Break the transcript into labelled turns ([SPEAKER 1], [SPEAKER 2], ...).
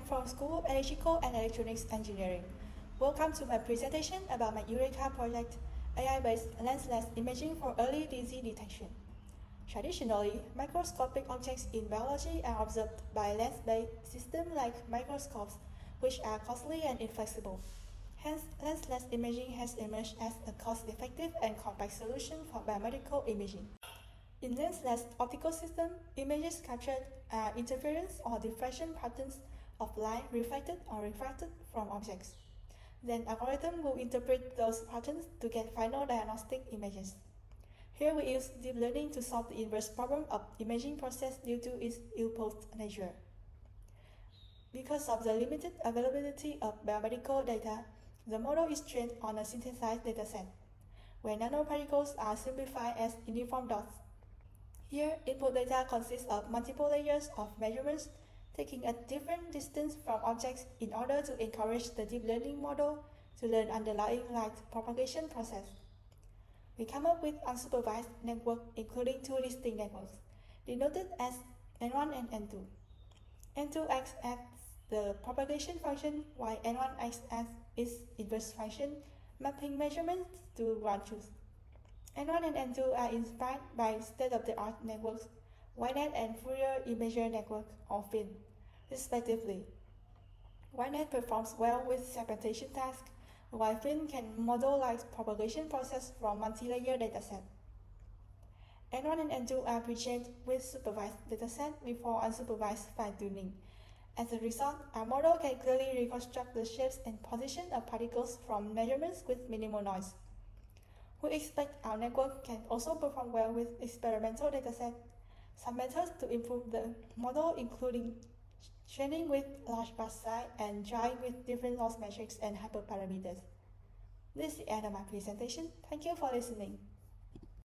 [SPEAKER 1] from School of Electrical and Electronics Engineering. Welcome to my presentation about my URECA project, AI-based lensless imaging for early disease detection. Traditionally, microscopic objects in biology are observed by lens-based systems like microscopes, which are costly and inflexible. Hence, lensless imaging has emerged as a cost-effective and compact solution for biomedical imaging. In lensless optical system, images captured are interference or diffraction patterns of light reflected or refracted from objects. Then algorithm will interpret those patterns to get final diagnostic images. Here we use deep learning to solve the inverse problem of imaging process due to its ill-posed nature. Because of the limited availability of biomedical data, the model is trained on a synthesized dataset, where nanoparticles are simplified as uniform dots. Here, input data consists of multiple layers of measurements taking a different distance from objects in order to encourage the deep learning model to learn underlying light propagation process. We come up with unsupervised network including two distinct networks, denoted as N1 and N2. N2 acts as the propagation function, while N1 acts as its inverse function, mapping measurements to ground truth. N1 and N2 are inspired by state-of-the-art networks, YNet and Fourier Imager Network, or FIN, respectively. YNet performs well with segmentation tasks, while FIN can model light propagation process from multi-layer dataset. N1 and N2 are pre-trained with supervised dataset before unsupervised fine-tuning. As a result, our model can clearly reconstruct the shapes and position of particles from measurements with minimal noise. We expect our network can also perform well with experimental dataset. Some methods to improve the model including training with large batch size and trying with different loss metrics and hyperparameters. This is the end of my presentation. Thank you for listening.